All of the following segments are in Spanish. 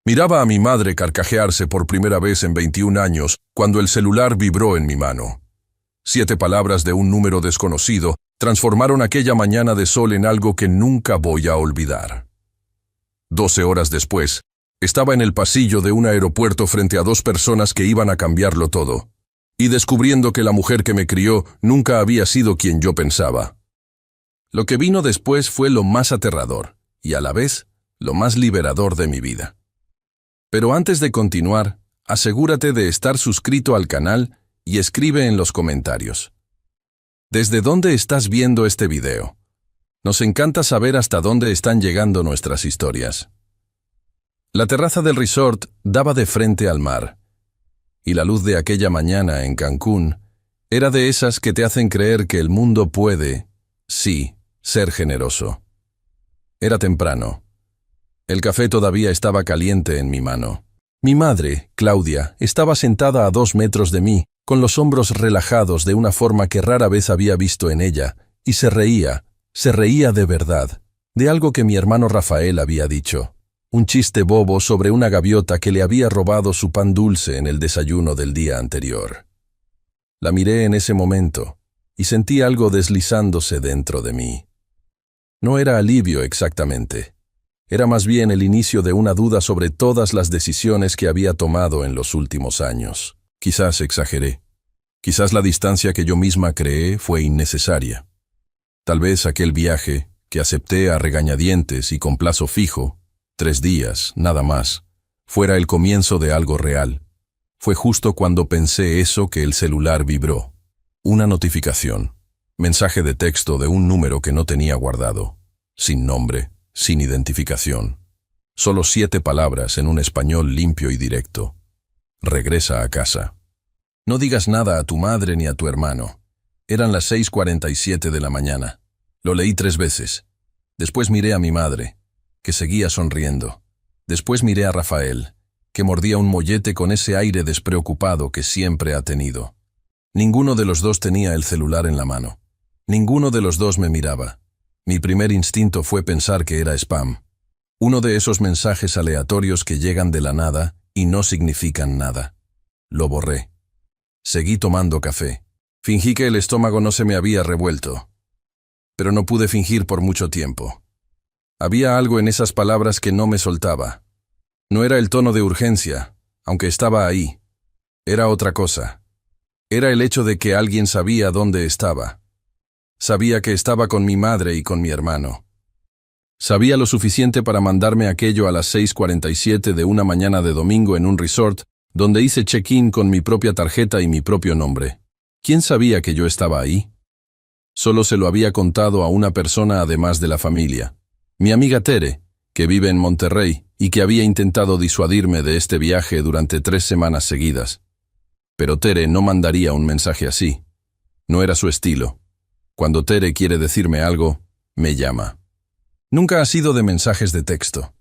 Miraba a mi madre carcajearse por primera vez en 21 años cuando el celular vibró en mi mano. 7 palabras de un número desconocido transformaron aquella mañana de sol en algo que nunca voy a olvidar. 12 horas después, estaba en el pasillo de un aeropuerto frente a 2 personas que iban a cambiarlo todo, y descubriendo que la mujer que me crió nunca había sido quien yo pensaba. Lo que vino después fue lo más aterrador, y a la vez, lo más liberador de mi vida. Pero antes de continuar, asegúrate de estar suscrito al canal y escribe en los comentarios. ¿Desde dónde estás viendo este video? Nos encanta saber hasta dónde están llegando nuestras historias. La terraza del resort daba de frente al mar, y la luz de aquella mañana en Cancún era de esas que te hacen creer que el mundo puede, sí, ser generoso. Era temprano. El café todavía estaba caliente en mi mano. Mi madre, Claudia, estaba sentada a 2 metros de mí, con los hombros relajados de una forma que rara vez había visto en ella, y se reía de verdad, de algo que mi hermano Rafael había dicho. Un chiste bobo sobre una gaviota que le había robado su pan dulce en el desayuno del día anterior. La miré en ese momento, y sentí algo deslizándose dentro de mí. No era alivio exactamente. Era más bien el inicio de una duda sobre todas las decisiones que había tomado en los últimos años. Quizás exageré. Quizás la distancia que yo misma creé fue innecesaria. Tal vez aquel viaje, que acepté a regañadientes y con plazo fijo, 3 días, nada más, fuera el comienzo de algo real. Fue justo cuando pensé eso que el celular vibró. Una notificación. Mensaje de texto de un número que no tenía guardado. Sin nombre. Sin identificación. Solo 7 palabras en un español limpio y directo. Regresa a casa. No digas nada a tu madre ni a tu hermano. Eran las 6:47 de la mañana. Lo leí 3 veces. Después miré a mi madre, que seguía sonriendo. Después miré a Rafael, que mordía un mollete con ese aire despreocupado que siempre ha tenido. Ninguno de los dos tenía el celular en la mano. Ninguno de los dos me miraba. Mi primer instinto fue pensar que era spam. Uno de esos mensajes aleatorios que llegan de la nada y no significan nada. Lo borré. Seguí tomando café. Fingí que el estómago no se me había revuelto. Pero no pude fingir por mucho tiempo. Había algo en esas palabras que no me soltaba. No era el tono de urgencia, aunque estaba ahí. Era otra cosa. Era el hecho de que alguien sabía dónde estaba. Sabía que estaba con mi madre y con mi hermano. Sabía lo suficiente para mandarme aquello a las 6:47 de una mañana de domingo en un resort, donde hice check-in con mi propia tarjeta y mi propio nombre. ¿Quién sabía que yo estaba ahí? Solo se lo había contado a una persona además de la familia. Mi amiga Tere, que vive en Monterrey y que había intentado disuadirme de este viaje durante 3 semanas seguidas. Pero Tere no mandaría un mensaje así. No era su estilo. Cuando Tere quiere decirme algo, me llama. Nunca ha sido de mensajes de texto.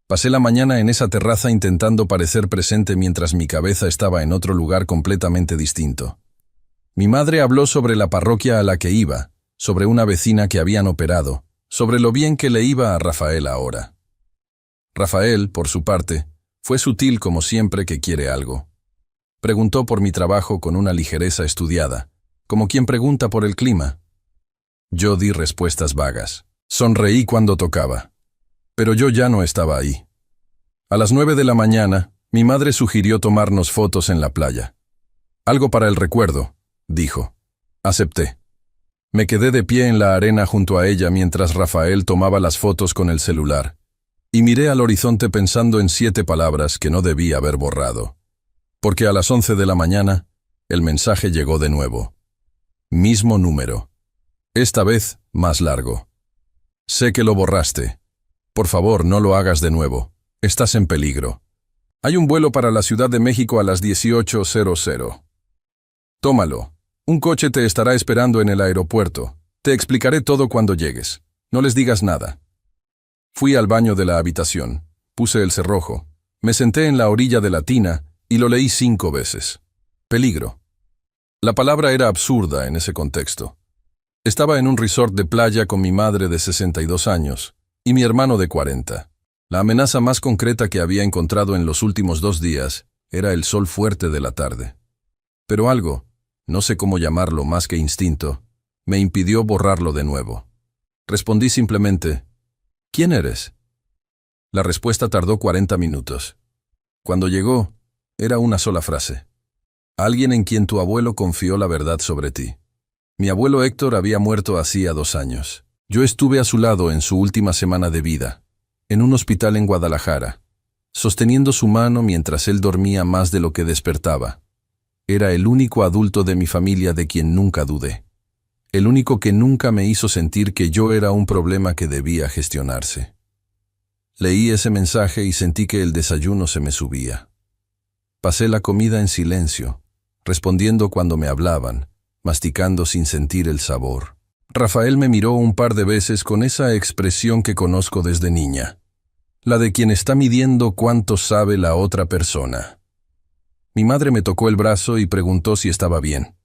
Pasé la mañana en esa terraza intentando parecer presente mientras mi cabeza estaba en otro lugar completamente distinto. Mi madre habló sobre la parroquia a la que iba, sobre una vecina que habían operado, sobre lo bien que le iba a Rafael ahora. Rafael, por su parte, fue sutil como siempre que quiere algo. Preguntó por mi trabajo con una ligereza estudiada, como quien pregunta por el clima. Yo di respuestas vagas. Sonreí cuando tocaba. Pero yo ya no estaba ahí. A las 9 de la mañana, mi madre sugirió tomarnos fotos en la playa. Algo para el recuerdo, dijo. Acepté. Me quedé de pie en la arena junto a ella mientras Rafael tomaba las fotos con el celular, y miré al horizonte pensando en 7 palabras que no debí haber borrado. Porque a las 11 de la mañana, el mensaje llegó de nuevo. Mismo número. Esta vez, más largo. Sé que lo borraste. Por favor, no lo hagas de nuevo. Estás en peligro. Hay un vuelo para la Ciudad de México a las 18:00. Tómalo. Un coche te estará esperando en el aeropuerto. Te explicaré todo cuando llegues. No les digas nada. Fui al baño de la habitación. Puse el cerrojo. Me senté en la orilla de la tina y lo leí 5 veces. Peligro. La palabra era absurda en ese contexto. Estaba en un resort de playa con mi madre de 62 años y mi hermano de 40. La amenaza más concreta que había encontrado en los últimos 2 días era el sol fuerte de la tarde. Pero algo, no sé cómo llamarlo más que instinto, me impidió borrarlo de nuevo. Respondí simplemente, ¿quién eres? La respuesta tardó 40 minutos. Cuando llegó, era una sola frase. Alguien en quien tu abuelo confió la verdad sobre ti. Mi abuelo Héctor había muerto hacía 2 años. Yo estuve a su lado en su última semana de vida, en un hospital en Guadalajara, sosteniendo su mano mientras él dormía más de lo que despertaba. Era el único adulto de mi familia de quien nunca dudé. El único que nunca me hizo sentir que yo era un problema que debía gestionarse. Leí ese mensaje y sentí que el desayuno se me subía. Pasé la comida en silencio, respondiendo cuando me hablaban, masticando sin sentir el sabor. Rafael me miró un par de veces con esa expresión que conozco desde niña, la de quien está midiendo cuánto sabe la otra persona. Mi madre me tocó el brazo y preguntó si estaba bien.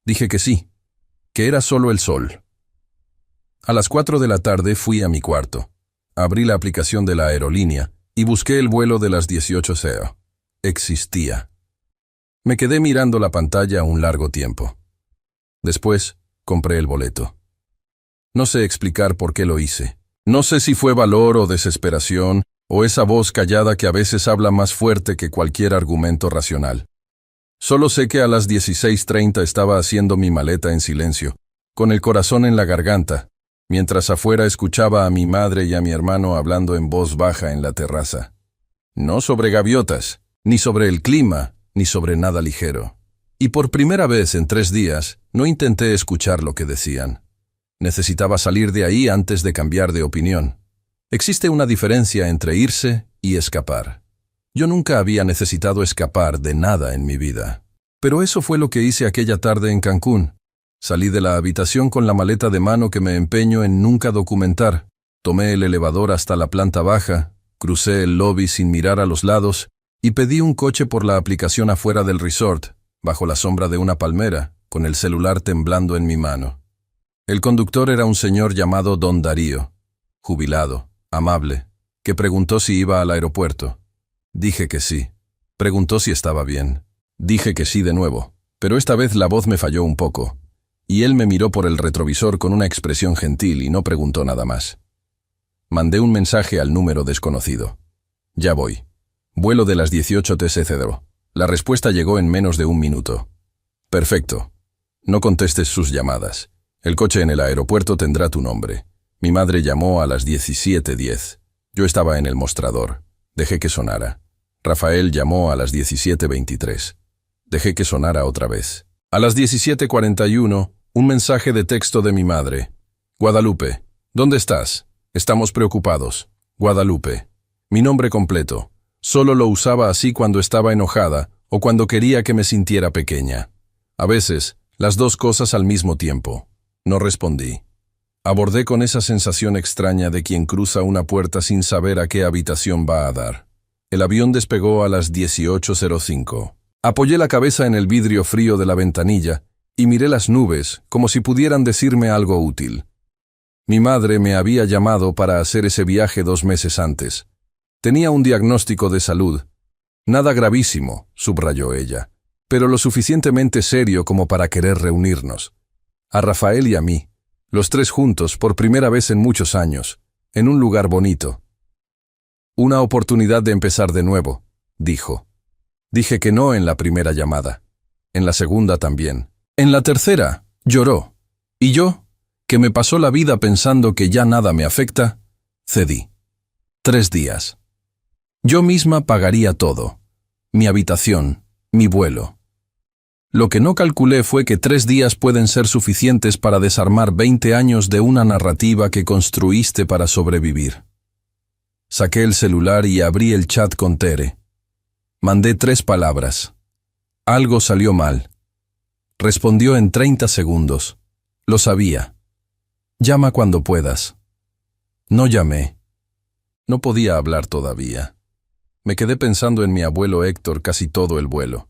Dije que sí, que era solo el sol. A las 4 de la tarde fui a mi cuarto. Abrí la aplicación de la aerolínea y busqué el vuelo de las 18:00. Existía. Me quedé mirando la pantalla un largo tiempo. Después, compré el boleto. No sé explicar por qué lo hice. No sé si fue valor o desesperación, o esa voz callada que a veces habla más fuerte que cualquier argumento racional. Solo sé que a las 16:30 estaba haciendo mi maleta en silencio, con el corazón en la garganta, mientras afuera escuchaba a mi madre y a mi hermano hablando en voz baja en la terraza. No sobre gaviotas, ni sobre el clima, ni sobre nada ligero. Y por primera vez en 3 días, no intenté escuchar lo que decían. Necesitaba salir de ahí antes de cambiar de opinión. Existe una diferencia entre irse y escapar. Yo nunca había necesitado escapar de nada en mi vida. Pero eso fue lo que hice aquella tarde en Cancún. Salí de la habitación con la maleta de mano que me empeño en nunca documentar. Tomé el elevador hasta la planta baja, crucé el lobby sin mirar a los lados y pedí un coche por la aplicación afuera del resort, bajo la sombra de una palmera, con el celular temblando en mi mano. El conductor era un señor llamado Don Darío, jubilado, amable, que preguntó si iba al aeropuerto. Dije que sí. Preguntó si estaba bien. Dije que sí de nuevo, pero esta vez la voz me falló un poco, y él me miró por el retrovisor con una expresión gentil y no preguntó nada más. Mandé un mensaje al número desconocido. Ya voy. Vuelo de las 18 TC. La respuesta llegó en menos de 1 minuto. Perfecto. No contestes sus llamadas. El coche en el aeropuerto tendrá tu nombre. Mi madre llamó a las 17:10. Yo estaba en el mostrador. Dejé que sonara. Rafael llamó a las 17:23. Dejé que sonara otra vez. A las 17:41, un mensaje de texto de mi madre. Guadalupe, ¿dónde estás? Estamos preocupados. Guadalupe. Mi nombre completo. Solo lo usaba así cuando estaba enojada o cuando quería que me sintiera pequeña. A veces, las 2 cosas al mismo tiempo. No respondí. Abordé con esa sensación extraña de quien cruza una puerta sin saber a qué habitación va a dar. El avión despegó a las 18:05. Apoyé la cabeza en el vidrio frío de la ventanilla y miré las nubes como si pudieran decirme algo útil. Mi madre me había llamado para hacer ese viaje 2 meses antes. Tenía un diagnóstico de salud. Nada gravísimo, subrayó ella, pero lo suficientemente serio como para querer reunirnos. A Rafael y a mí, los 3 juntos por primera vez en muchos años, en un lugar bonito. Una oportunidad de empezar de nuevo, dijo. Dije que no en la primera llamada. En la segunda también. En la tercera, lloró. Y yo, que me pasó la vida pensando que ya nada me afecta, cedí. 3 días. Yo misma pagaría todo. Mi habitación, mi vuelo. Lo que no calculé fue que 3 días pueden ser suficientes para desarmar 20 años de una narrativa que construiste para sobrevivir. Saqué el celular y abrí el chat con Tere. Mandé 3 palabras. Algo salió mal. Respondió en 30 segundos. Lo sabía. Llama cuando puedas. No llamé. No podía hablar todavía. Me quedé pensando en mi abuelo Héctor casi todo el vuelo.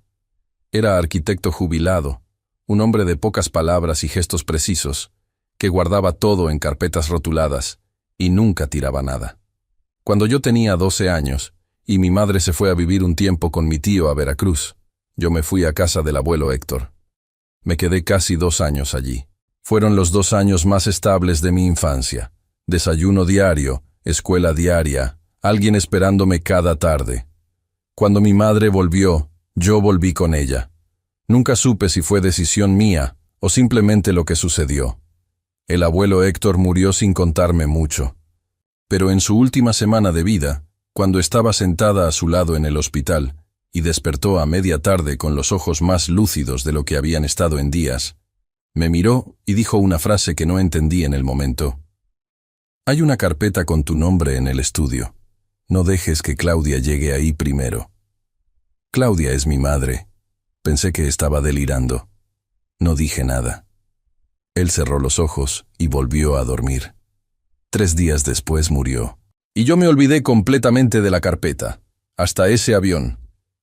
Era arquitecto jubilado, un hombre de pocas palabras y gestos precisos, que guardaba todo en carpetas rotuladas y nunca tiraba nada. Cuando yo tenía 12 años, y mi madre se fue a vivir un tiempo con mi tío a Veracruz, yo me fui a casa del abuelo Héctor. Me quedé casi 2 años allí. Fueron los 2 años más estables de mi infancia. Desayuno diario, escuela diaria, alguien esperándome cada tarde. Cuando mi madre volvió, yo volví con ella. Nunca supe si fue decisión mía o simplemente lo que sucedió. El abuelo Héctor murió sin contarme mucho. Pero en su última semana de vida, cuando estaba sentada a su lado en el hospital y despertó a media tarde con los ojos más lúcidos de lo que habían estado en días, me miró y dijo una frase que no entendí en el momento. «Hay una carpeta con tu nombre en el estudio. No dejes que Claudia llegue ahí primero». Claudia es mi madre. Pensé que estaba delirando. No dije nada. Él cerró los ojos y volvió a dormir. 3 días después murió. Y yo me olvidé completamente de la carpeta. Hasta ese avión.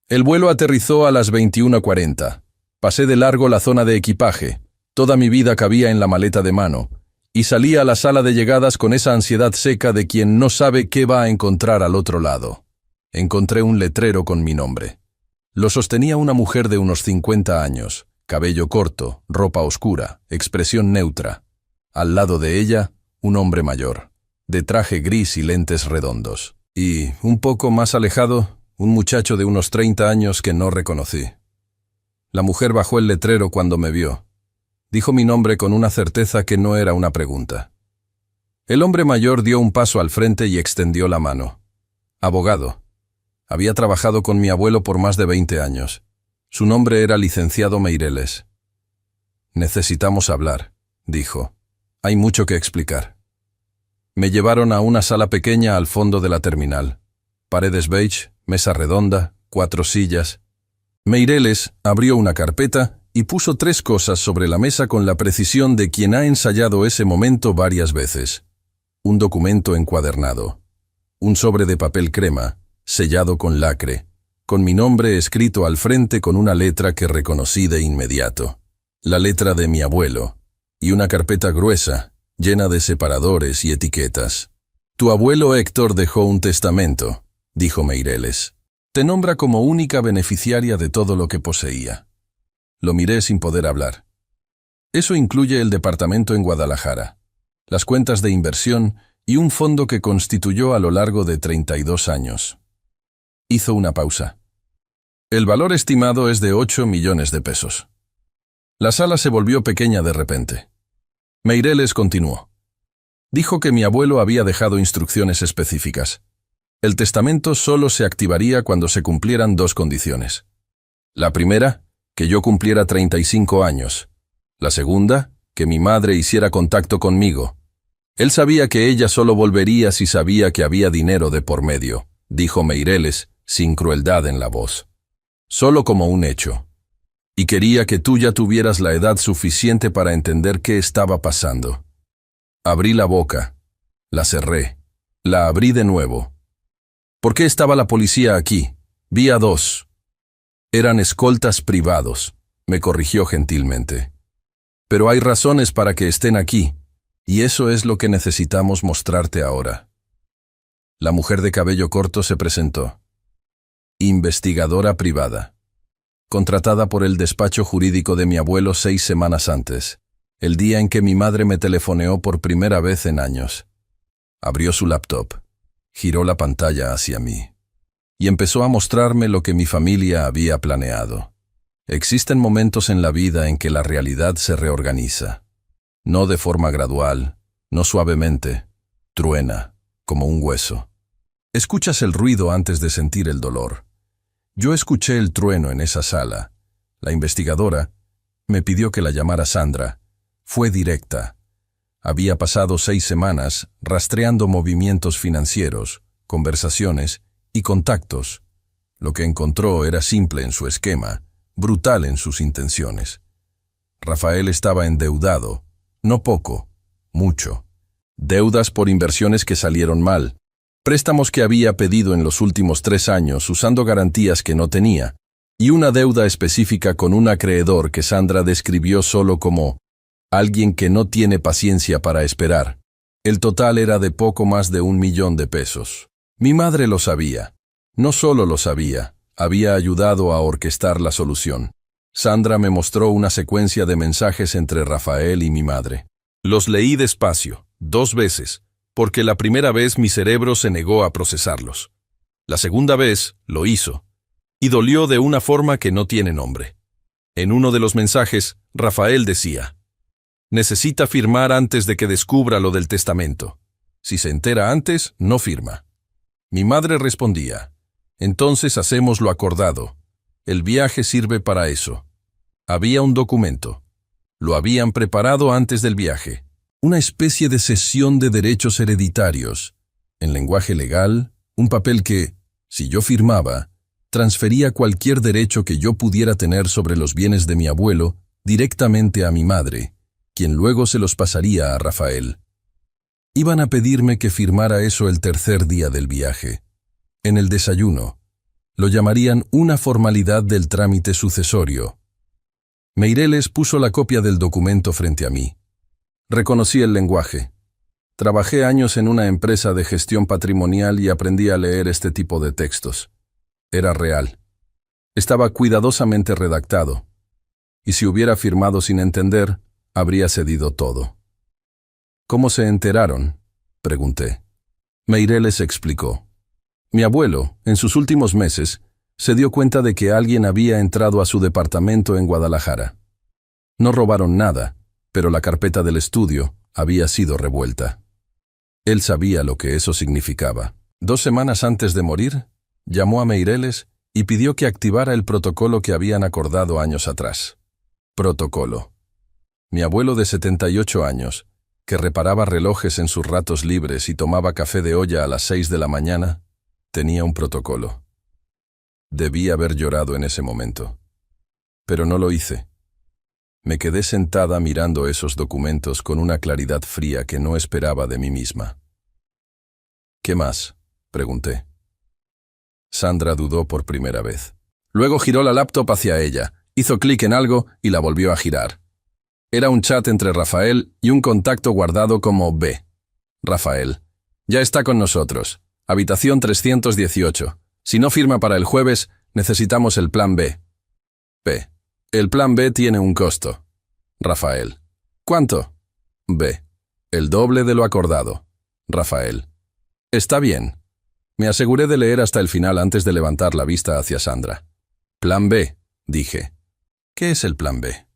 El vuelo aterrizó a las 21:40. Pasé de largo la zona de equipaje. Toda mi vida cabía en la maleta de mano. Y salí a la sala de llegadas con esa ansiedad seca de quien no sabe qué va a encontrar al otro lado. Encontré un letrero con mi nombre. Lo sostenía una mujer de unos 50 años, cabello corto, ropa oscura, expresión neutra. Al lado de ella, un hombre mayor, de traje gris y lentes redondos. Y, un poco más alejado, un muchacho de unos 30 años que no reconocí. La mujer bajó el letrero cuando me vio. Dijo mi nombre con una certeza que no era una pregunta. El hombre mayor dio un paso al frente y extendió la mano. Abogado. Había trabajado con mi abuelo por más de 20 años. Su nombre era licenciado Meireles. «Necesitamos hablar», dijo. «Hay mucho que explicar». Me llevaron a una sala pequeña al fondo de la terminal. Paredes beige, mesa redonda, 4 sillas. Meireles abrió una carpeta y puso 3 cosas sobre la mesa con la precisión de quien ha ensayado ese momento varias veces. Un documento encuadernado. Un sobre de papel crema, sellado con lacre, con mi nombre escrito al frente con una letra que reconocí de inmediato. La letra de mi abuelo. Y una carpeta gruesa, llena de separadores y etiquetas. «Tu abuelo Héctor dejó un testamento», dijo Meireles. «Te nombra como única beneficiaria de todo lo que poseía». Lo miré sin poder hablar. Eso incluye el departamento en Guadalajara, las cuentas de inversión y un fondo que constituyó a lo largo de 32 años. Hizo una pausa. «El valor estimado es de 8 millones de pesos». La sala se volvió pequeña de repente. Meireles continuó. Dijo que mi abuelo había dejado instrucciones específicas. El testamento solo se activaría cuando se cumplieran 2 condiciones. La primera, que yo cumpliera 35 años. La segunda, que mi madre hiciera contacto conmigo. Él sabía que ella solo volvería si sabía que había dinero de por medio, dijo Meireles, sin crueldad en la voz. Solo como un hecho. Y quería que tú ya tuvieras la edad suficiente para entender qué estaba pasando. Abrí la boca. La cerré. La abrí de nuevo. ¿Por qué estaba la policía aquí? Vi a 2. Eran escoltas privados, me corrigió gentilmente. Pero hay razones para que estén aquí, y eso es lo que necesitamos mostrarte ahora. La mujer de cabello corto se presentó. Investigadora privada. Contratada por el despacho jurídico de mi abuelo 6 semanas antes, el día en que mi madre me telefoneó por primera vez en años. Abrió su laptop, giró la pantalla hacia mí, y empezó a mostrarme lo que mi familia había planeado. Existen momentos en la vida en que la realidad se reorganiza. No de forma gradual, no suavemente, truena, como un hueso. Escuchas el ruido antes de sentir el dolor. Yo escuché el trueno en esa sala. La investigadora me pidió que la llamara Sandra. Fue directa. Había pasado 6 semanas rastreando movimientos financieros, conversaciones y contactos. Lo que encontró era simple en su esquema, brutal en sus intenciones. Rafael estaba endeudado, no poco, mucho. Deudas por inversiones que salieron mal. Préstamos que había pedido en los últimos 3 años usando garantías que no tenía, y una deuda específica con un acreedor que Sandra describió solo como alguien que no tiene paciencia para esperar. El total era de poco más de 1 millón de pesos. Mi madre lo sabía. No solo lo sabía, había ayudado a orquestar la solución. Sandra me mostró una secuencia de mensajes entre Rafael y mi madre. Los leí despacio, 2 veces, porque la primera vez mi cerebro se negó a procesarlos. La segunda vez lo hizo, y dolió de una forma que no tiene nombre. En uno de los mensajes, Rafael decía: necesita firmar antes de que descubra lo del testamento. Si se entera antes, no firma. Mi madre respondía: entonces hacemos lo acordado. El viaje sirve para eso. Había un documento. Lo habían preparado antes del viaje. Una especie de cesión de derechos hereditarios. En lenguaje legal, un papel que, si yo firmaba, transfería cualquier derecho que yo pudiera tener sobre los bienes de mi abuelo directamente a mi madre, quien luego se los pasaría a Rafael. Iban a pedirme que firmara eso el tercer día del viaje. En el desayuno. Lo llamarían una formalidad del trámite sucesorio. Meireles puso la copia del documento frente a mí. Reconocí el lenguaje. Trabajé años en una empresa de gestión patrimonial y aprendí a leer este tipo de textos. Era real. Estaba cuidadosamente redactado. Y si hubiera firmado sin entender, habría cedido todo. ¿Cómo se enteraron?, pregunté. Meireles explicó. Mi abuelo, en sus últimos meses, se dio cuenta de que alguien había entrado a su departamento en Guadalajara. No robaron nada, pero la carpeta del estudio había sido revuelta. Él sabía lo que eso significaba. 2 semanas antes de morir, llamó a Meireles y pidió que activara el protocolo que habían acordado años atrás. Protocolo. Mi abuelo de 78 años, que reparaba relojes en sus ratos libres y tomaba café de olla a las 6 de la mañana, tenía un protocolo. Debí haber llorado en ese momento. Pero no lo hice. Me quedé sentada mirando esos documentos con una claridad fría que no esperaba de mí misma. ¿Qué más?, pregunté. Sandra dudó por primera vez. Luego giró la laptop hacia ella, hizo clic en algo y la volvió a girar. Era un chat entre Rafael y un contacto guardado como B. Rafael: ya está con nosotros. Habitación 318. Si no firma para el jueves, necesitamos el plan B. P. El plan B tiene un costo. Rafael: ¿cuánto? B. El doble de lo acordado. Rafael: está bien. Me aseguré de leer hasta el final antes de levantar la vista hacia Sandra. Plan B, dije. ¿Qué es el plan B?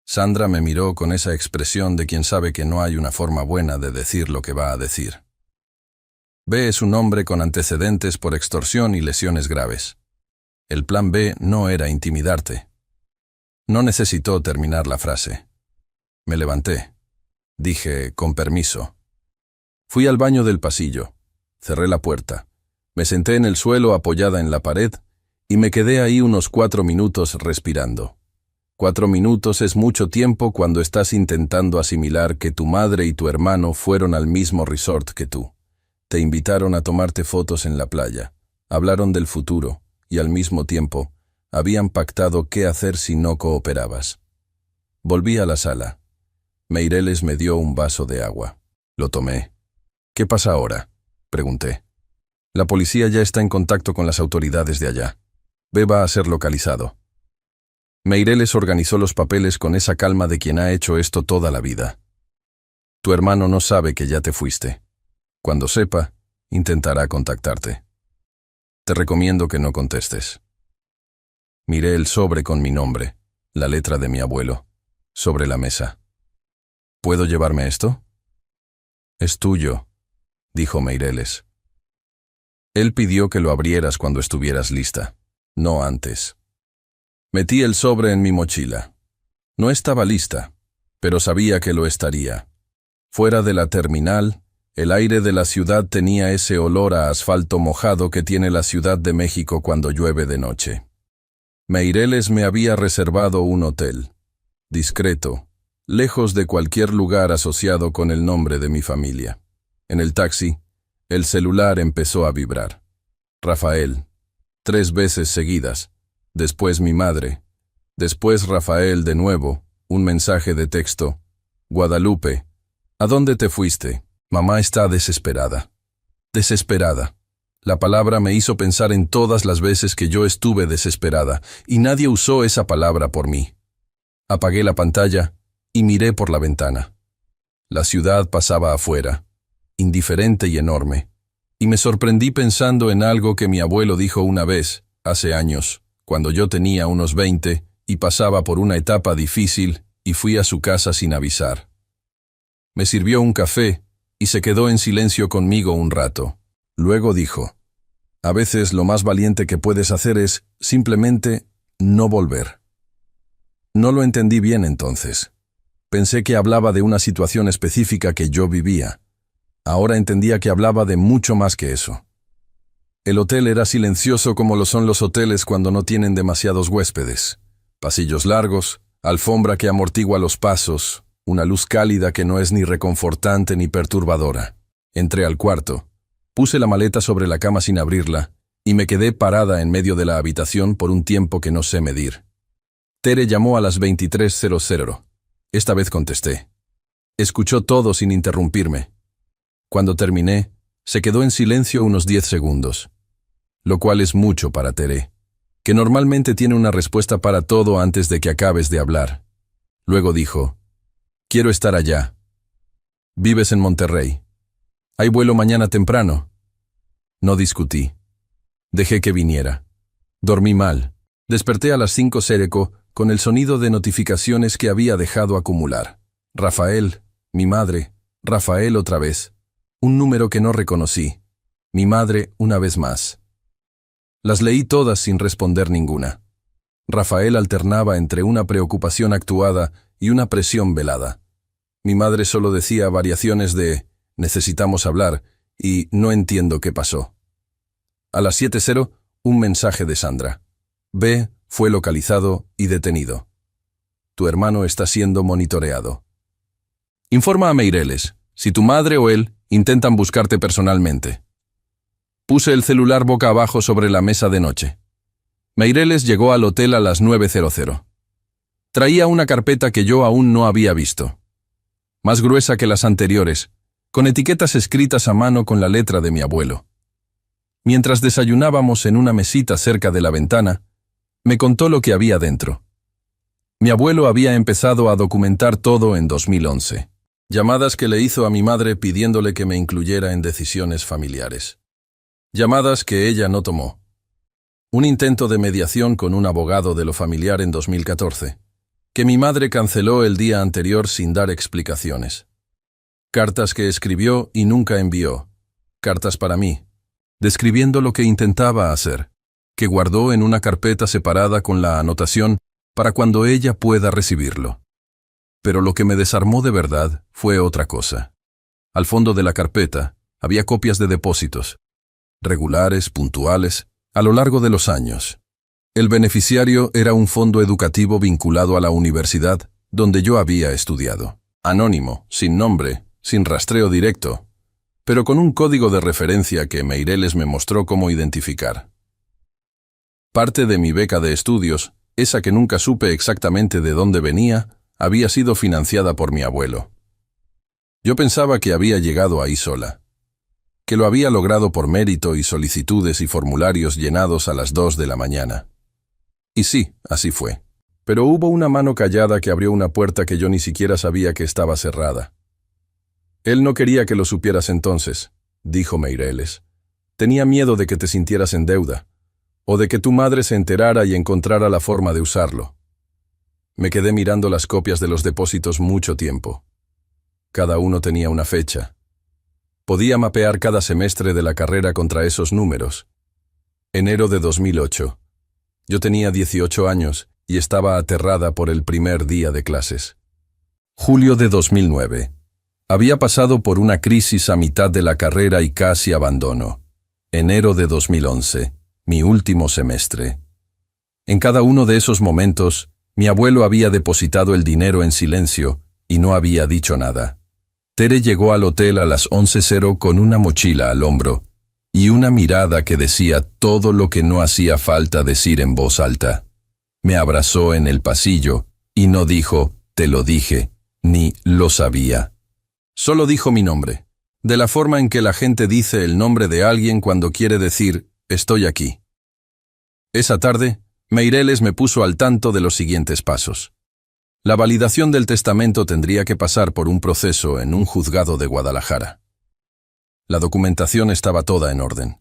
Sandra me miró con esa expresión de quien sabe que no hay una forma buena de decir lo que va a decir. B es un hombre con antecedentes por extorsión y lesiones graves. El plan B no era intimidarte. No necesitó terminar la frase. Me levanté. Dije, con permiso. Fui al baño del pasillo. Cerré la puerta. Me senté en el suelo apoyada en la pared y me quedé ahí unos 4 minutos respirando. 4 minutos es mucho tiempo cuando estás intentando asimilar que tu madre y tu hermano fueron al mismo resort que tú. Te invitaron a tomarte fotos en la playa, hablaron del futuro y al mismo tiempo habían pactado qué hacer si no cooperabas. Volví a la sala. Meireles me dio un vaso de agua. Lo tomé. ¿Qué pasa ahora?, pregunté. La policía ya está en contacto con las autoridades de allá. B va a ser localizado. Meireles organizó los papeles con esa calma de quien ha hecho esto toda la vida. Tu hermano no sabe que ya te fuiste. Cuando sepa, intentará contactarte. Te recomiendo que no contestes. Miré el sobre con mi nombre, la letra de mi abuelo, sobre la mesa. ¿Puedo llevarme esto? Es tuyo, dijo Meireles. Él pidió que lo abrieras cuando estuvieras lista, no antes. Metí el sobre en mi mochila. No estaba lista, pero sabía que lo estaría. Fuera de la terminal, el aire de la ciudad tenía ese olor a asfalto mojado que tiene la Ciudad de México cuando llueve de noche. Meireles me había reservado un hotel, discreto, lejos de cualquier lugar asociado con el nombre de mi familia. En el taxi, el celular empezó a vibrar. Rafael, 3 veces seguidas, después mi madre, después Rafael de nuevo, un mensaje de texto. Guadalupe, ¿a dónde te fuiste? Mamá está desesperada. Desesperada. La palabra me hizo pensar en todas las veces que yo estuve desesperada, y nadie usó esa palabra por mí. Apagué la pantalla y miré por la ventana. La ciudad pasaba afuera, indiferente y enorme, y me sorprendí pensando en algo que mi abuelo dijo una vez, hace años, cuando yo tenía unos 20 y pasaba por una etapa difícil y fui a su casa sin avisar. Me sirvió un café y se quedó en silencio conmigo un rato. Luego dijo: a veces lo más valiente que puedes hacer es simplemente no volver. No lo entendí bien entonces. Pensé que hablaba de una situación específica que yo vivía. Ahora entendía que hablaba de mucho más que eso. El hotel era silencioso como lo son los hoteles cuando no tienen demasiados huéspedes. Pasillos largos, alfombra que amortigua los pasos, una luz cálida que no es ni reconfortante ni perturbadora. Entré al cuarto, puse la maleta sobre la cama sin abrirla y me quedé parada en medio de la habitación por un tiempo que no sé medir. Tere llamó a las 23:00. Esta vez contesté. Escuchó todo sin interrumpirme. Cuando terminé, se quedó en silencio unos 10 segundos, lo cual es mucho para Tere, que normalmente tiene una respuesta para todo antes de que acabes de hablar. Luego dijo: quiero estar allá. ¿Vives en Monterrey? ¿Hay vuelo mañana temprano? No discutí. Dejé que viniera. Dormí mal. Desperté a las 5:00 con el sonido de notificaciones que había dejado acumular. Rafael, mi madre, Rafael otra vez. Un número que no reconocí. Mi madre una vez más. Las leí todas sin responder ninguna. Rafael alternaba entre una preocupación actuada y una presión velada. Mi madre solo decía variaciones de «necesitamos hablar» y «no entiendo qué pasó». A las 7:00, un mensaje de Sandra. B fue localizado y detenido. Tu hermano está siendo monitoreado. Informa a Meireles, si tu madre o él intentan buscarte personalmente. Puse el celular boca abajo sobre la mesa de noche. Meireles llegó al hotel a las 9:00. Traía una carpeta que yo aún no había visto. Más gruesa que las anteriores, con etiquetas escritas a mano con la letra de mi abuelo. Mientras desayunábamos en una mesita cerca de la ventana, me contó lo que había dentro. Mi abuelo había empezado a documentar todo en 2011. Llamadas que le hizo a mi madre pidiéndole que me incluyera en decisiones familiares. Llamadas que ella no tomó. Un intento de mediación con un abogado de lo familiar en 2014, que mi madre canceló el día anterior sin dar explicaciones. Cartas que escribió y nunca envió. Cartas para mí, describiendo lo que intentaba hacer, que guardó en una carpeta separada con la anotación para cuando ella pueda recibirlo. Pero lo que me desarmó de verdad fue otra cosa. Al fondo de la carpeta había copias de depósitos, regulares, puntuales, a lo largo de los años. El beneficiario era un fondo educativo vinculado a la universidad donde yo había estudiado. Anónimo, sin nombre, sin rastreo directo, pero con un código de referencia que Meireles me mostró cómo identificar. Parte de mi beca de estudios, esa que nunca supe exactamente de dónde venía, había sido financiada por mi abuelo. Yo pensaba que había llegado ahí sola, que lo había logrado por mérito y solicitudes y formularios llenados a las 2 de la mañana. Y sí, así fue. Pero hubo una mano callada que abrió una puerta que yo ni siquiera sabía que estaba cerrada. Él no quería que lo supieras entonces, dijo Meireles. Tenía miedo de que te sintieras en deuda, o de que tu madre se enterara y encontrara la forma de usarlo. Me quedé mirando las copias de los depósitos mucho tiempo. Cada uno tenía una fecha. Podía mapear cada semestre de la carrera contra esos números. Enero de 2008. Yo tenía 18 años y estaba aterrada por el primer día de clases. Julio de 2009. Había pasado por una crisis a mitad de la carrera y casi abandono. Enero de 2011. Mi último semestre. En cada uno de esos momentos, mi abuelo había depositado el dinero en silencio y no había dicho nada. Tere llegó al hotel a las 11:00 con una mochila al hombro y una mirada que decía todo lo que no hacía falta decir en voz alta. Me abrazó en el pasillo y no dijo, te lo dije, ni lo sabía. Solo dijo mi nombre. de la forma en que la gente dice el nombre de alguien cuando quiere decir «estoy aquí». Esa tarde, Meireles me puso al tanto de los siguientes pasos. La validación del testamento tendría que pasar por un proceso en un juzgado de Guadalajara. La documentación estaba toda en orden.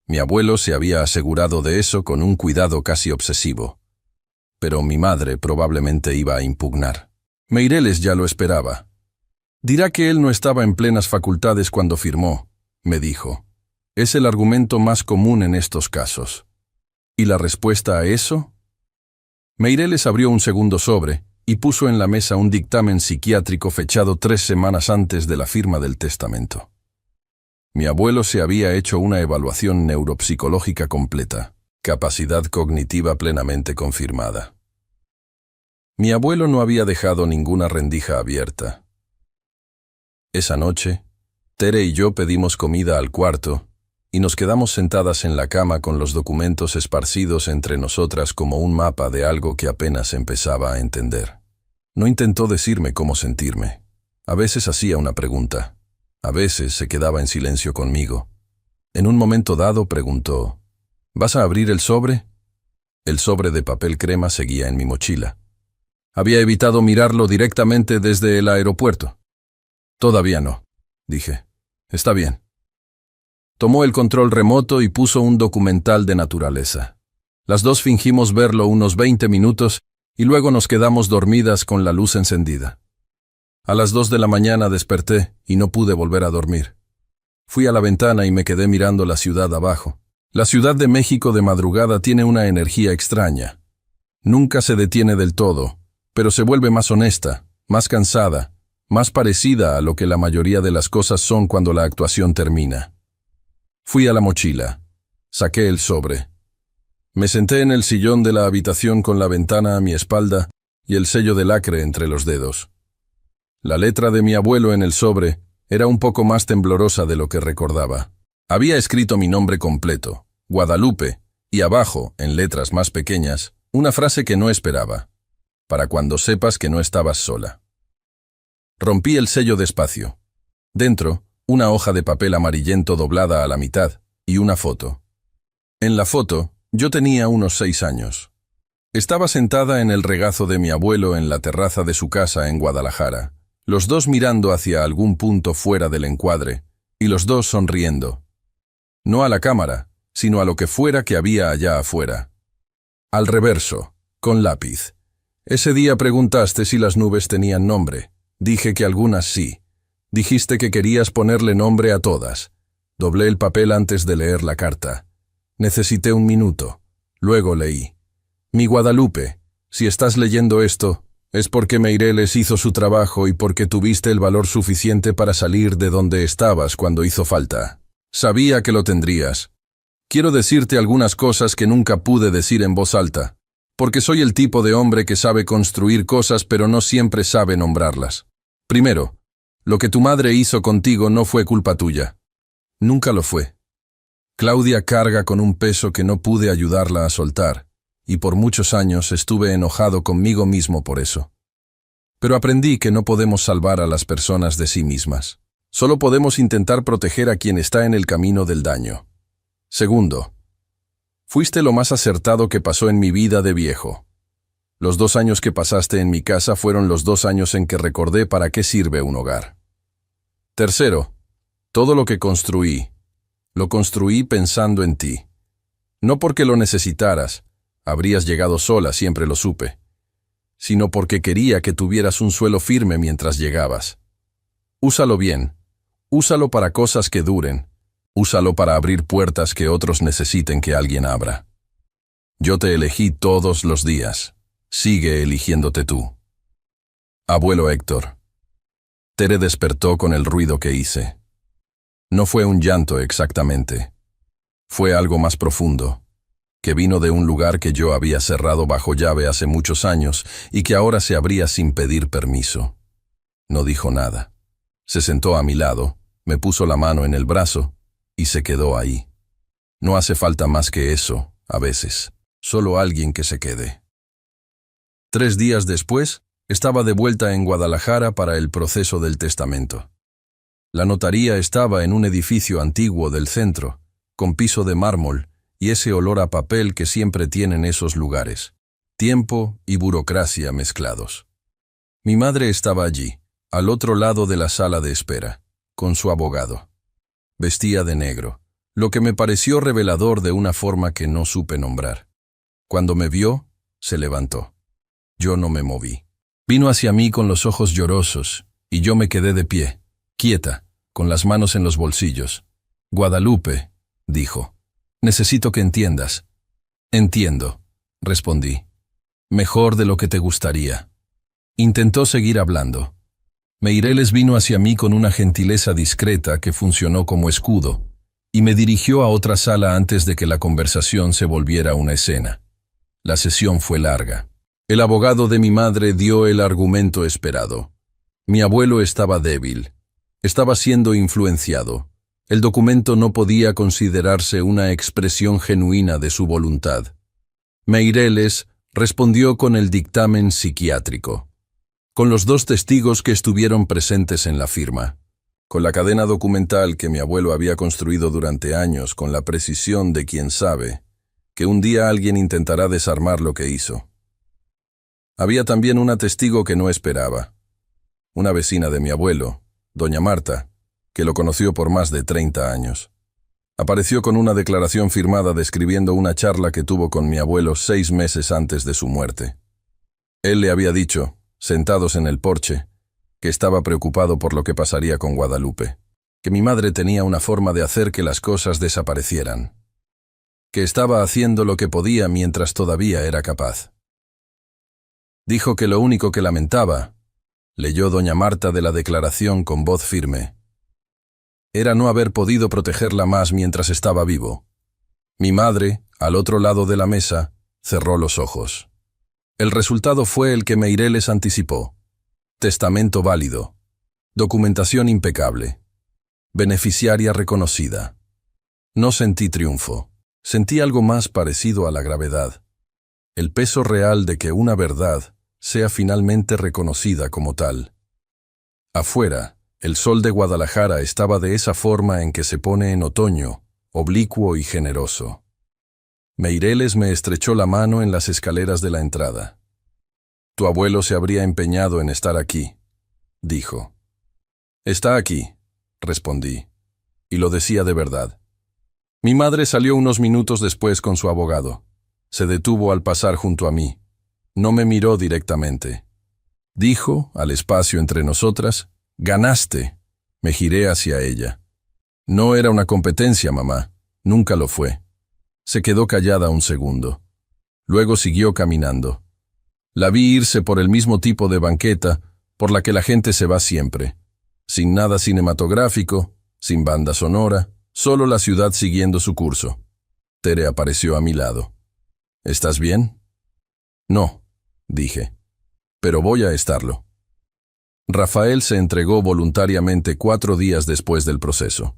Mi abuelo se había asegurado de eso con un cuidado casi obsesivo. Pero mi madre probablemente iba a impugnar. Meireles ya lo esperaba. Dirá que él no estaba en plenas facultades cuando firmó, me dijo. Es el argumento más común en estos casos. ¿Y la respuesta a eso? Meireles abrió un segundo sobre y puso en la mesa un dictamen psiquiátrico fechado 3 semanas antes de la firma del testamento. Mi abuelo se había hecho una evaluación neuropsicológica completa, capacidad cognitiva plenamente confirmada. Mi abuelo no había dejado ninguna rendija abierta. Esa noche, Tere y yo pedimos comida al cuarto y nos quedamos sentadas en la cama con los documentos esparcidos entre nosotras como un mapa de algo que apenas empezaba a entender. No intentó decirme cómo sentirme. A veces hacía una pregunta. A veces se quedaba en silencio conmigo. En un momento dado preguntó, ¿vas a abrir el sobre? El sobre de papel crema seguía en mi mochila. Había evitado mirarlo directamente desde el aeropuerto. Todavía no, dije. Está bien. Tomó el control remoto y puso un documental de naturaleza. Las dos fingimos verlo unos 20 minutos y luego nos quedamos dormidas con la luz encendida. A las 2 de la mañana desperté y no pude volver a dormir. Fui a la ventana y me quedé mirando la ciudad abajo. La Ciudad de México de madrugada tiene una energía extraña. Nunca se detiene del todo, pero se vuelve más honesta, más cansada, más parecida a lo que la mayoría de las cosas son cuando la actuación termina. Fui a la mochila. Saqué el sobre. Me senté en el sillón de la habitación con la ventana a mi espalda y el sello de lacre entre los dedos. La letra de mi abuelo en el sobre era un poco más temblorosa de lo que recordaba. Había escrito mi nombre completo, Guadalupe, y abajo, en letras más pequeñas, una frase que no esperaba. Para cuando sepas que no estabas sola. Rompí el sello despacio. Dentro, una hoja de papel amarillento doblada a la mitad y una foto. En la foto, yo tenía unos 6 años. Estaba sentada en el regazo de mi abuelo en la terraza de su casa en Guadalajara, los dos mirando hacia algún punto fuera del encuadre, y los dos sonriendo. No a la cámara, sino a lo que fuera que había allá afuera. Al reverso, con lápiz. Ese día preguntaste si las nubes tenían nombre. Dije que algunas sí. Dijiste que querías ponerle nombre a todas. Doblé el papel antes de leer la carta. Necesité un minuto. Luego leí. Mi Guadalupe, si estás leyendo esto, es porque Meireles hizo su trabajo y porque tuviste el valor suficiente para salir de donde estabas cuando hizo falta. Sabía que lo tendrías. Quiero decirte algunas cosas que nunca pude decir en voz alta, porque soy el tipo de hombre que sabe construir cosas pero no siempre sabe nombrarlas. Primero, lo que tu madre hizo contigo no fue culpa tuya. Nunca lo fue. Claudia carga con un peso que no pude ayudarla a soltar, y por muchos años estuve enojado conmigo mismo por eso. Pero aprendí que no podemos salvar a las personas de sí mismas. Solo podemos intentar proteger a quien está en el camino del daño. Segundo, fuiste lo más acertado que pasó en mi vida de viejo. Los 2 años que pasaste en mi casa fueron los 2 años en que recordé para qué sirve un hogar. Tercero, todo lo que construí, lo construí pensando en ti. No porque lo necesitaras, habrías llegado sola, siempre lo supe, sino porque quería que tuvieras un suelo firme mientras llegabas. Úsalo bien, úsalo para cosas que duren, úsalo para abrir puertas que otros necesiten que alguien abra. Yo te elegí todos los días. Sigue eligiéndote tú. Abuelo Héctor. Tere despertó con el ruido que hice. No fue un llanto exactamente. Fue algo más profundo, que vino de un lugar que yo había cerrado bajo llave hace muchos años y que ahora se abría sin pedir permiso. No dijo nada. Se sentó a mi lado, me puso la mano en el brazo y se quedó ahí. No hace falta más que eso, a veces. Solo alguien que se quede. 3 días después, estaba de vuelta en Guadalajara para el proceso del testamento. La notaría estaba en un edificio antiguo del centro, con piso de mármol y ese olor a papel que siempre tienen esos lugares. Tiempo y burocracia mezclados. Mi madre estaba allí, al otro lado de la sala de espera, con su abogado. Vestía de negro, lo que me pareció revelador de una forma que no supe nombrar. Cuando me vio, se levantó. Yo no me moví. Vino hacia mí con los ojos llorosos, y yo me quedé de pie, quieta, con las manos en los bolsillos. «Guadalupe», dijo, «necesito que entiendas». «Entiendo», respondí. «Mejor de lo que te gustaría». Intentó seguir hablando. Meireles vino hacia mí con una gentileza discreta que funcionó como escudo, y me dirigió a otra sala antes de que la conversación se volviera una escena. La sesión fue larga. El abogado de mi madre dio el argumento esperado. Mi abuelo estaba débil. Estaba siendo influenciado. El documento no podía considerarse una expresión genuina de su voluntad. Meireles respondió con el dictamen psiquiátrico, con los 2 testigos que estuvieron presentes en la firma, con la cadena documental que mi abuelo había construido durante años con la precisión de quien sabe que un día alguien intentará desarmar lo que hizo. Había también una testigo que no esperaba, una vecina de mi abuelo, doña Marta, que lo conoció por más de 30 años. Apareció con una declaración firmada describiendo una charla que tuvo con mi abuelo 6 meses antes de su muerte. Él le había dicho, sentados en el porche, que estaba preocupado por lo que pasaría con Guadalupe, que mi madre tenía una forma de hacer que las cosas desaparecieran, que estaba haciendo lo que podía mientras todavía era capaz. Dijo que lo único que lamentaba, leyó doña Marta de la declaración con voz firme, era no haber podido protegerla más mientras estaba vivo. Mi madre, al otro lado de la mesa, cerró los ojos. El resultado fue el que Meireles anticipó. Testamento válido. Documentación impecable. Beneficiaria reconocida. No sentí triunfo. Sentí algo más parecido a la gravedad. El peso real de que una verdad sea finalmente reconocida como tal. Afuera, el sol de Guadalajara estaba de esa forma en que se pone en otoño, oblicuo y generoso. Meireles me estrechó la mano en las escaleras de la entrada. «Tu abuelo se habría empeñado en estar aquí», dijo. «Está aquí», respondí, y lo decía de verdad. Mi madre salió unos minutos después con su abogado. Se detuvo al pasar junto a mí. No me miró directamente. Dijo, al espacio entre nosotras, «Ganaste». Me giré hacia ella. «No era una competencia, mamá. Nunca lo fue». Se quedó callada un segundo. Luego siguió caminando. La vi irse por el mismo tipo de banqueta por la que la gente se va siempre. Sin nada cinematográfico, sin banda sonora, solo la ciudad siguiendo su curso. Tere apareció a mi lado. «¿Estás bien?» «No», dije. «Pero voy a estarlo». Rafael se entregó voluntariamente 4 días después del proceso.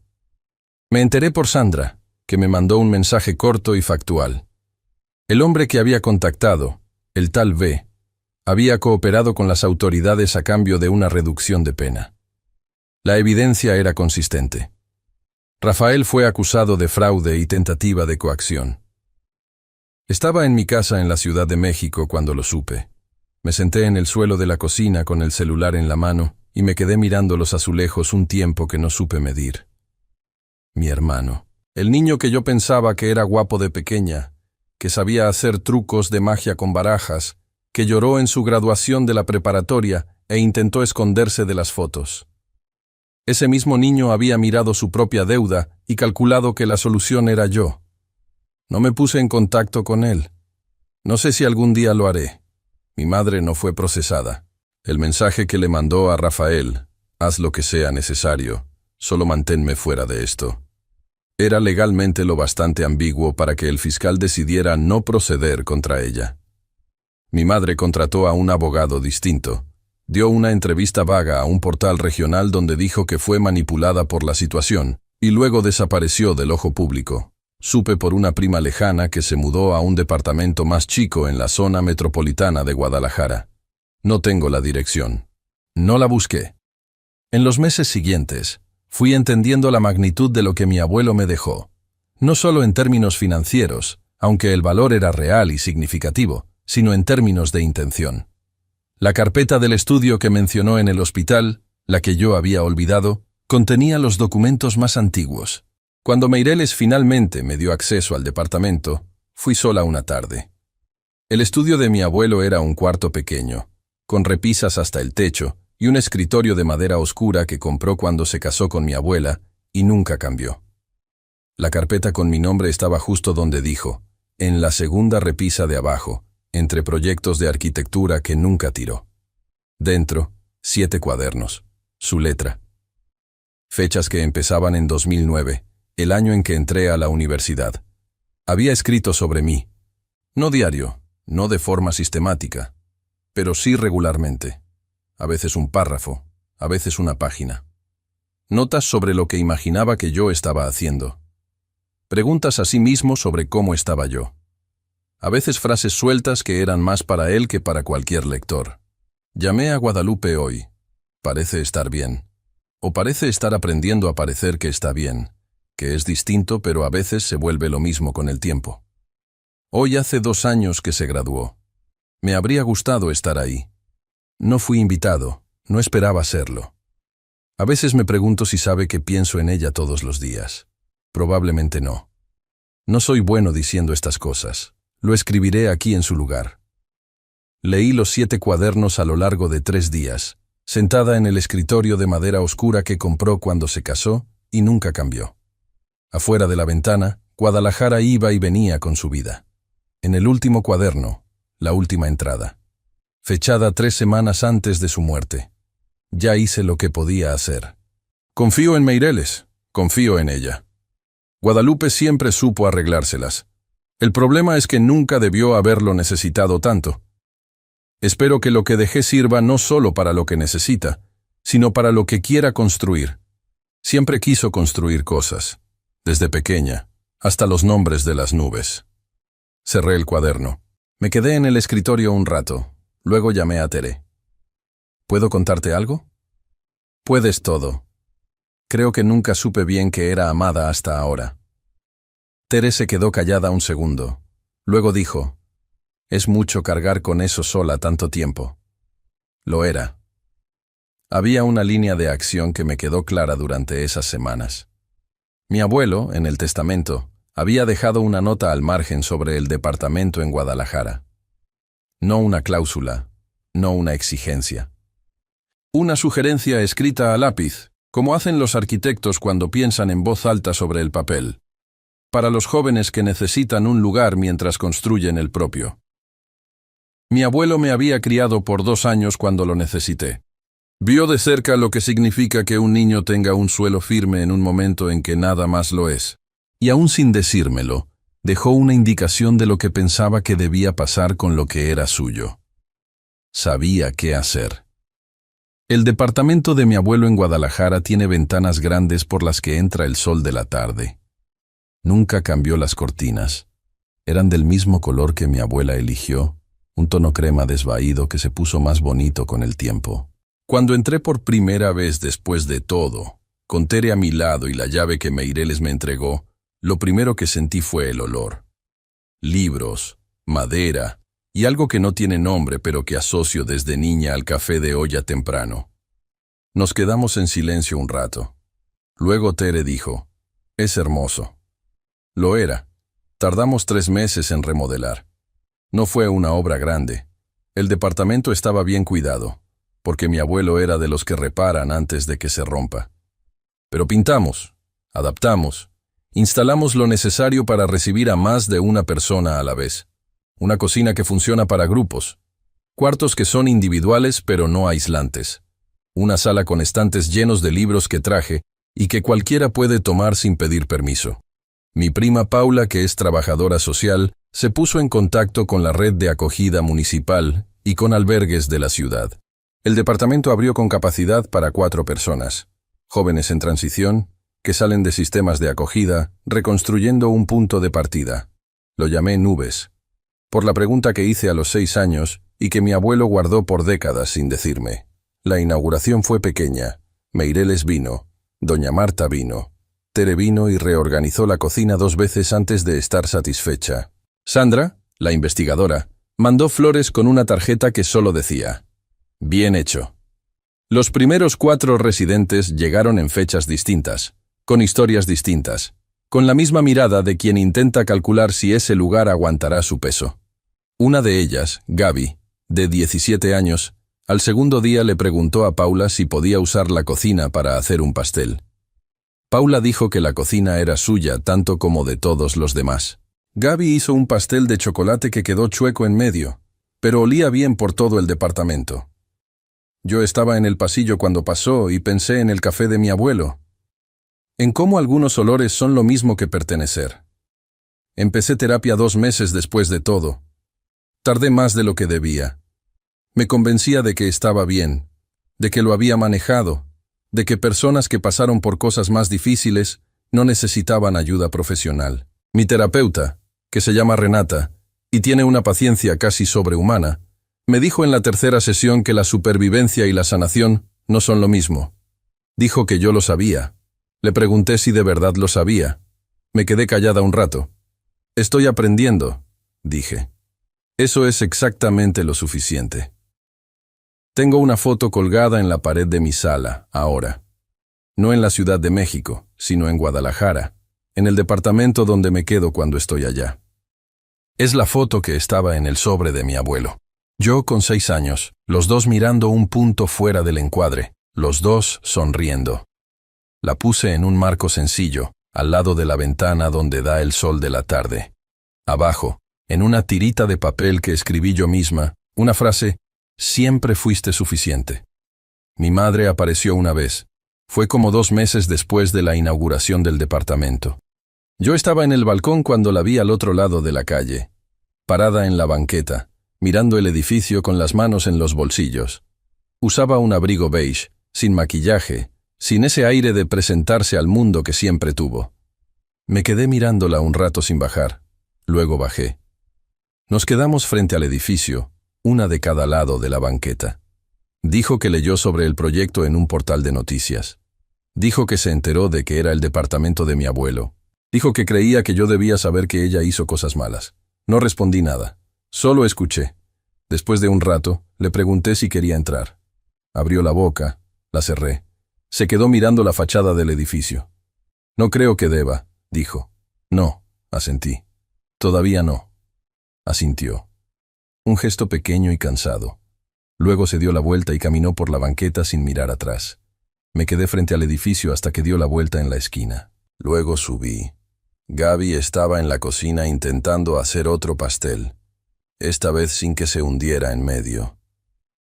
Me enteré por Sandra, que me mandó un mensaje corto y factual. El hombre que había contactado, el tal B, había cooperado con las autoridades a cambio de una reducción de pena. La evidencia era consistente. Rafael fue acusado de fraude y tentativa de coacción. Estaba en mi casa en la Ciudad de México cuando lo supe. Me senté en el suelo de la cocina con el celular en la mano y me quedé mirando los azulejos un tiempo que no supe medir. Mi hermano, el niño que yo pensaba que era guapo de pequeña, que sabía hacer trucos de magia con barajas, que lloró en su graduación de la preparatoria e intentó esconderse de las fotos. Ese mismo niño había mirado su propia deuda y calculado que la solución era yo. No me puse en contacto con él. No sé si algún día lo haré. Mi madre no fue procesada. El mensaje que le mandó a Rafael, «Haz lo que sea necesario, solo manténme fuera de esto», era legalmente lo bastante ambiguo para que el fiscal decidiera no proceder contra ella. Mi madre contrató a un abogado distinto. Dio una entrevista vaga a un portal regional donde dijo que fue manipulada por la situación, y luego desapareció del ojo público. Supe por una prima lejana que se mudó a un departamento más chico en la zona metropolitana de Guadalajara. No tengo la dirección. No la busqué. En los meses siguientes, Fui entendiendo la magnitud de lo que mi abuelo me dejó. No solo en términos financieros, aunque el valor era real y significativo, sino en términos de intención. La carpeta del estudio que mencionó en el hospital, la que yo había olvidado, contenía los documentos más antiguos. Cuando Meireles finalmente me dio acceso al departamento, fui sola una tarde. El estudio de mi abuelo era un cuarto pequeño, con repisas hasta el techo y un escritorio de madera oscura que compró cuando se casó con mi abuela y nunca cambió. La carpeta con mi nombre estaba justo donde dijo, en la segunda repisa de abajo, entre proyectos de arquitectura que nunca tiró. Dentro, 7 cuadernos, su letra. Fechas que empezaban en 2009, el año en que entré a la universidad. Había escrito sobre mí. No diario, no de forma sistemática, pero sí regularmente. A veces un párrafo, a veces una página. Notas sobre lo que imaginaba que yo estaba haciendo. Preguntas a sí mismo sobre cómo estaba yo. A veces frases sueltas que eran más para él que para cualquier lector. Llamé a Guadalupe hoy. Parece estar bien. O parece estar aprendiendo a parecer que está bien, que es distinto pero a veces se vuelve lo mismo con el tiempo. Hoy hace 2 años que se graduó. Me habría gustado estar ahí. No fui invitado, no esperaba serlo. A veces me pregunto si sabe que pienso en ella todos los días. Probablemente no. No soy bueno diciendo estas cosas. Lo escribiré aquí en su lugar. Leí los 7 cuadernos a lo largo de 3 días, sentada en el escritorio de madera oscura que compró cuando se casó y nunca cambió. Afuera de la ventana, Guadalajara iba y venía con su vida. En el último cuaderno, la última entrada. Fechada 3 semanas antes de su muerte. Ya hice lo que podía hacer. Confío en Meireles, confío en ella. Guadalupe siempre supo arreglárselas. El problema es que nunca debió haberlo necesitado tanto. Espero que lo que dejé sirva no solo para lo que necesita, sino para lo que quiera construir. Siempre quiso construir cosas, desde pequeña, hasta los nombres de las nubes. Cerré el cuaderno. Me quedé en el escritorio un rato. Luego llamé a Tere. ¿Puedo contarte algo? Puedes todo. Creo que nunca supe bien que era amada hasta ahora. Tere se quedó callada un segundo. Luego dijo, es mucho cargar con eso sola tanto tiempo. Lo era. Había una línea de acción que me quedó clara durante esas semanas. Mi abuelo, en el testamento, había dejado una nota al margen sobre el departamento en Guadalajara. No una cláusula, no una exigencia. Una sugerencia escrita a lápiz, como hacen los arquitectos cuando piensan en voz alta sobre el papel, para los jóvenes que necesitan un lugar mientras construyen el propio. Mi abuelo me había criado por 2 años cuando lo necesité. Vio de cerca lo que significa que un niño tenga un suelo firme en un momento en que nada más lo es. Y aún sin decírmelo, dejó una indicación de lo que pensaba que debía pasar con lo que era suyo. Sabía qué hacer. El departamento de mi abuelo en Guadalajara tiene ventanas grandes por las que entra el sol de la tarde. Nunca cambió las cortinas. Eran del mismo color que mi abuela eligió, un tono crema desvaído que se puso más bonito con el tiempo. Cuando entré por primera vez después de todo, con Tere a mi lado y la llave que Meireles me entregó, lo primero que sentí fue el olor. Libros, madera y algo que no tiene nombre pero que asocio desde niña al café de olla temprano. Nos quedamos en silencio un rato. Luego Tere dijo, es hermoso. Lo era. Tardamos 3 meses en remodelar. No fue una obra grande. El departamento estaba bien cuidado, porque mi abuelo era de los que reparan antes de que se rompa. Pero pintamos, adaptamos, instalamos lo necesario para recibir a más de una persona a la vez. Una cocina que funciona para grupos. Cuartos que son individuales pero no aislantes. Una sala con estantes llenos de libros que traje y que cualquiera puede tomar sin pedir permiso. Mi prima Paula, que es trabajadora social, se puso en contacto con la red de acogida municipal y con albergues de la ciudad. El departamento abrió con capacidad para 4 personas, jóvenes en transición, que salen de sistemas de acogida, reconstruyendo un punto de partida. Lo llamé Nubes, por la pregunta que hice a los 6 años y que mi abuelo guardó por décadas sin decirme. La inauguración fue pequeña. Meireles vino. Doña Marta vino. Tere vino y reorganizó la cocina 2 veces antes de estar satisfecha. Sandra, la investigadora, mandó flores con una tarjeta que solo decía: «Bien hecho». Los primeros 4 residentes llegaron en fechas distintas, con historias distintas, con la misma mirada de quien intenta calcular si ese lugar aguantará su peso. Una de ellas, Gaby, de 17 años, al segundo día le preguntó a Paula si podía usar la cocina para hacer un pastel. Paula dijo que la cocina era suya tanto como de todos los demás. Gaby hizo un pastel de chocolate que quedó chueco en medio, pero olía bien por todo el departamento. Yo estaba en el pasillo cuando pasó y pensé en el café de mi abuelo, en cómo algunos olores son lo mismo que pertenecer. Empecé terapia 2 meses después de todo. Tardé más de lo que debía. Me convencía de que estaba bien, de que lo había manejado, de que personas que pasaron por cosas más difíciles no necesitaban ayuda profesional. Mi terapeuta, que se llama Renata, y tiene una paciencia casi sobrehumana, me dijo en la 3ª sesión que la supervivencia y la sanación no son lo mismo. Dijo que yo lo sabía. Le pregunté si de verdad lo sabía. Me quedé callada un rato. «Estoy aprendiendo», dije. «Eso es exactamente lo suficiente». Tengo una foto colgada en la pared de mi sala, ahora. No en la Ciudad de México, sino en Guadalajara, en el departamento donde me quedo cuando estoy allá. Es la foto que estaba en el sobre de mi abuelo. Yo con 6 años, los 2 mirando un punto fuera del encuadre, los 2 sonriendo. La puse en un marco sencillo, al lado de la ventana donde da el sol de la tarde. Abajo, en una tirita de papel que escribí yo misma, una frase: «Siempre fuiste suficiente». Mi madre apareció una vez. Fue como 2 meses después de la inauguración del departamento. Yo estaba en el balcón cuando la vi al otro lado de la calle, parada en la banqueta, mirando el edificio con las manos en los bolsillos. Usaba un abrigo beige, sin maquillaje, sin ese aire de presentarse al mundo que siempre tuvo. Me quedé mirándola un rato sin bajar. Luego bajé. Nos quedamos frente al edificio, una de cada lado de la banqueta. Dijo que leyó sobre el proyecto en un portal de noticias. Dijo que se enteró de que era el departamento de mi abuelo. Dijo que creía que yo debía saber que ella hizo cosas malas. No respondí nada. Solo escuché. Después de un rato, le pregunté si quería entrar. Abrió la boca, la cerré. Se quedó mirando la fachada del edificio. «No creo que deba», dijo. «No», asentí. «Todavía no», asintió. Un gesto pequeño y cansado. Luego se dio la vuelta y caminó por la banqueta sin mirar atrás. Me quedé frente al edificio hasta que dio la vuelta en la esquina. Luego subí. Gaby estaba en la cocina intentando hacer otro pastel, esta vez sin que se hundiera en medio.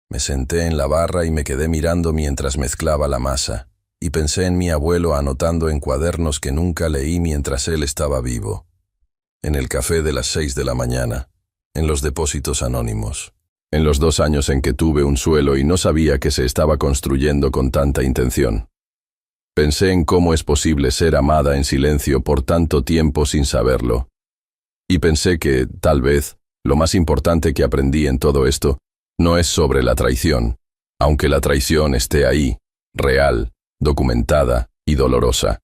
Me senté en la barra y me quedé mirando mientras mezclaba la masa, y pensé en mi abuelo anotando en cuadernos que nunca leí mientras él estaba vivo. En el café de las 6 de la mañana, en los depósitos anónimos. En los 2 años en que tuve un suelo y no sabía que se estaba construyendo con tanta intención. Pensé en cómo es posible ser amada en silencio por tanto tiempo sin saberlo. Y pensé que, tal vez, lo más importante que aprendí en todo esto no es sobre la traición, aunque la traición esté ahí, real, documentada y dolorosa.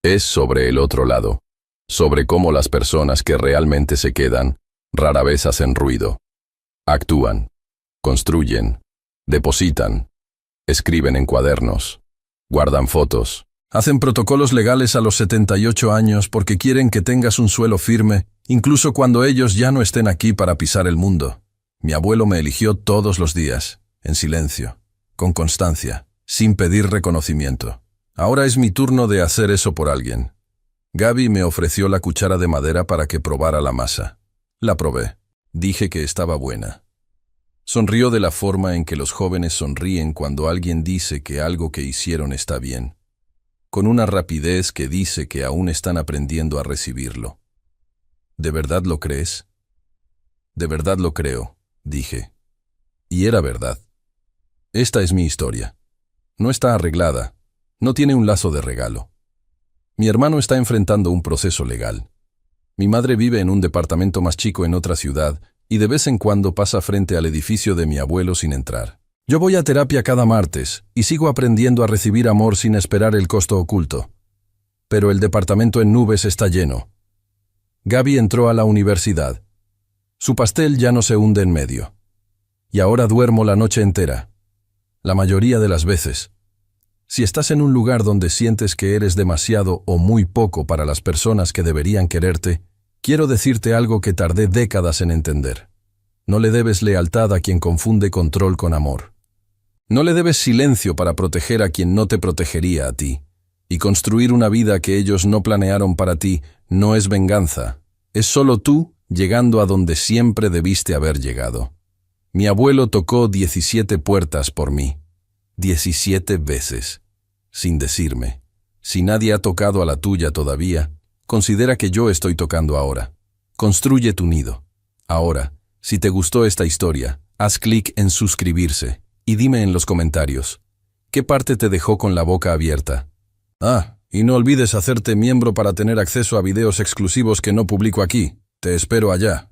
Es sobre el otro lado, sobre cómo las personas que realmente se quedan rara vez hacen ruido. Actúan, construyen, depositan, escriben en cuadernos, guardan fotos, hacen protocolos legales a los 78 años porque quieren que tengas un suelo firme, incluso cuando ellos ya no estén aquí para pisar el mundo. Mi abuelo me eligió todos los días, en silencio, con constancia, sin pedir reconocimiento. Ahora es mi turno de hacer eso por alguien. Gaby me ofreció la cuchara de madera para que probara la masa. La probé. Dije que estaba buena. Sonrió de la forma en que los jóvenes sonríen cuando alguien dice que algo que hicieron está bien, con una rapidez que dice que aún están aprendiendo a recibirlo. ¿De verdad lo crees? De verdad lo creo, dije. Y era verdad. Esta es mi historia. No está arreglada. No tiene un lazo de regalo. Mi hermano está enfrentando un proceso legal. Mi madre vive en un departamento más chico en otra ciudad y de vez en cuando pasa frente al edificio de mi abuelo sin entrar. Yo voy a terapia cada martes y sigo aprendiendo a recibir amor sin esperar el costo oculto. Pero el departamento en nubes está lleno. Gaby entró a la universidad. Su pastel ya no se hunde en medio. Y ahora duermo la noche entera. La mayoría de las veces. Si estás en un lugar donde sientes que eres demasiado o muy poco para las personas que deberían quererte, quiero decirte algo que tardé décadas en entender. No le debes lealtad a quien confunde control con amor. No le debes silencio para proteger a quien no te protegería a ti. Y construir una vida que ellos no planearon para ti no es venganza. Es solo tú llegando a donde siempre debiste haber llegado. Mi abuelo tocó 17 puertas por mí. 17 veces. Sin decirme. Si nadie ha tocado a la tuya todavía, considera que yo estoy tocando ahora. Construye tu nido. Ahora, si te gustó esta historia, haz clic en suscribirse y dime en los comentarios, ¿qué parte te dejó con la boca abierta? Y no olvides hacerte miembro para tener acceso a videos exclusivos que no publico aquí. Te espero allá.